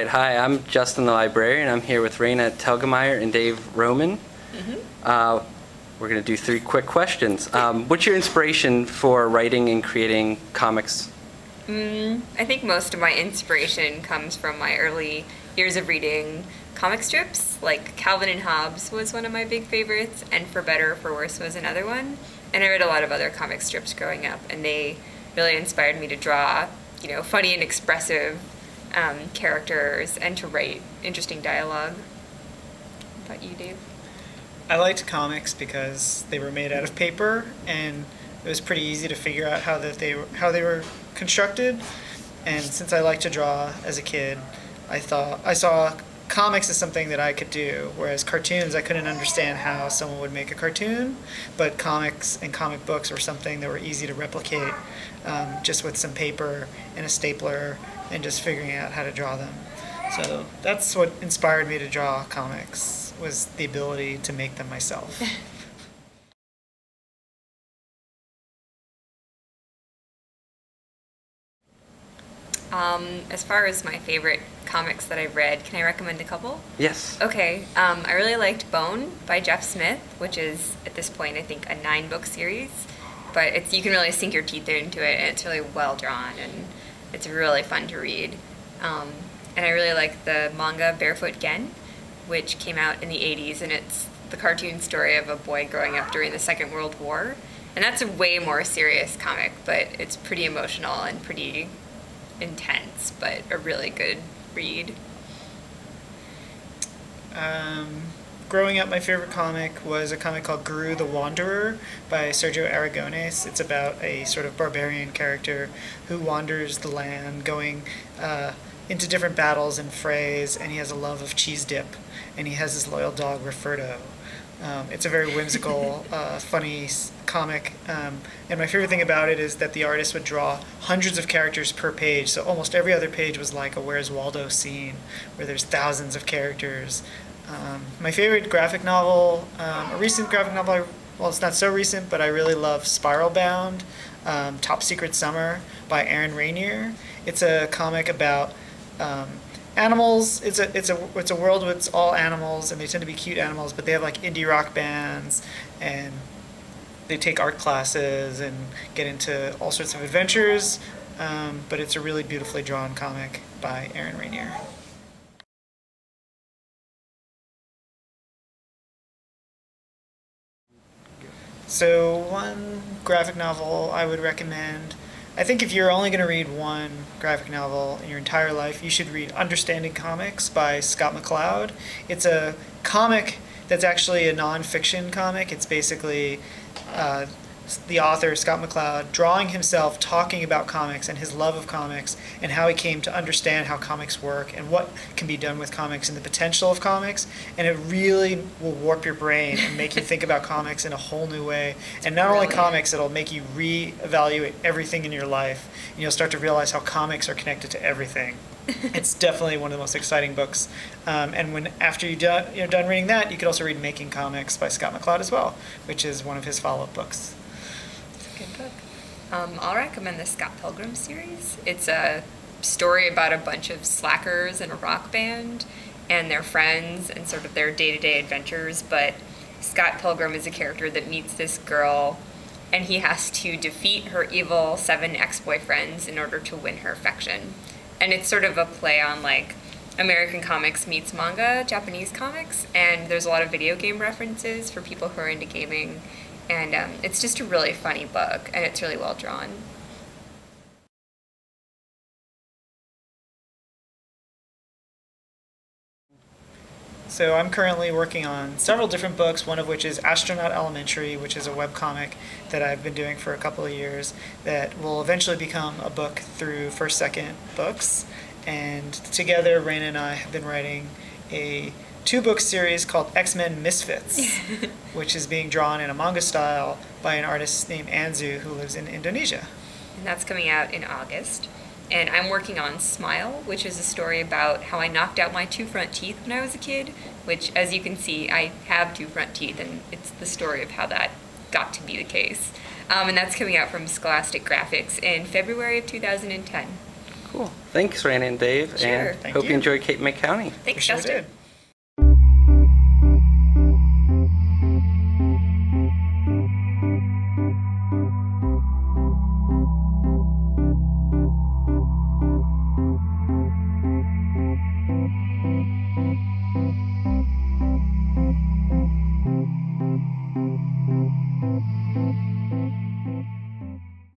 right, hi, I'm Justin the Librarian. I'm here with Raina Telgemeier and Dave Roman. We're going to do 3 quick questions. What's your inspiration for writing and creating comics? I think most of my inspiration comes from my early years of reading comic strips. Like Calvin and Hobbes was one of my big favorites, and For Better or For Worse was another one. And I read a lot of other comic strips growing up, and they really inspired me to draw, funny and expressive characters and to write interesting dialogue. What about you, Dave? I liked comics because they were made out of paper, and it was pretty easy to figure out how they were constructed. And since I liked to draw as a kid, I saw comics as something that I could do, whereas cartoons, I couldn't understand how someone would make a cartoon, but comics and comic books were something that were easy to replicate, just with some paper and a stapler and just figuring out how to draw them. So that's what inspired me to draw comics, was the ability to make them myself. As far as my favorite comics that I've read, can I recommend a couple? Yes. Okay, I really liked Bone by Jeff Smith, which is, at this point, I think a 9-book series. But you can really sink your teeth into it, and it's really well drawn, and it's really fun to read. And I really like the manga Barefoot Gen, which came out in the 80s, and it's the cartoon story of a boy growing up during the Second World War. And that's a way more serious comic, but it's pretty emotional and pretty intense, but a really good read. Growing up, my favorite comic was a comic called Guru the Wanderer by Sergio Aragones. It's about a sort of barbarian character who wanders the land, going into different battles and frays, and he has a love of cheese dip, and he has his loyal dog, Rafferto. It's a very whimsical, funny comic, and my favorite thing about it is that the artist would draw hundreds of characters per page, so almost every other page was like a Where's Waldo scene, where there's thousands of characters. My favorite graphic novel, a recent graphic novel, well, it's not so recent, but I really love Spiral Bound, Top Secret Summer by Aaron Rainier. It's a comic about animals. It's a world with all animals, and they tend to be cute animals, but they have like indie rock bands, and they take art classes and get into all sorts of adventures. But it's a really beautifully drawn comic by Aaron Rainier. So one graphic novel I would recommend, I think if you're only going to read one graphic novel in your entire life, you should read Understanding Comics by Scott Mccloud. It's a comic that's actually a non-fiction comic. It's basically the author, Scott Mccloud, drawing himself, talking about comics and his love of comics and how he came to understand how comics work and what can be done with comics and the potential of comics. And it really will warp your brain and make you think about comics in a whole new way. And not only comics, it'll make you reevaluate everything in your life. And you'll start to realize how comics are connected to everything. It's definitely one of the most exciting books. And after you're done reading that, you could also read Making Comics by Scott Mccloud as well, which is one of his follow-up books. Good book. I'll recommend the Scott Pilgrim series. It's a story about a bunch of slackers in a rock band and their friends and sort of their day-to-day adventures, but Scott Pilgrim is a character that meets this girl, and he has to defeat her evil 7 ex-boyfriends in order to win her affection. And it's sort of a play on like American comics meets manga, Japanese comics, and there's a lot of video game references for people who are into gaming. And it's just a really funny book, and it's really well drawn. So I'm currently working on several different books, one of which is Astronaut Elementary, which is a webcomic that I've been doing for a couple of years that will eventually become a book through First Second Books. And together, Raina and I have been writing a 2-book series called X-Men Misfits, which is being drawn in a manga style by an artist named Anzu who lives in Indonesia. And that's coming out in August. And I'm working on Smile, which is a story about how I knocked out my 2 front teeth when I was a kid, which, as you can see, I have 2 front teeth, and it's the story of how that got to be the case. And that's coming out from Scholastic Graphics in February of 2010. Cool. Thanks, Raina and Dave. Sure. And Thank hope you you. enjoyed Cape May County. Thanks, We sure Justin. did.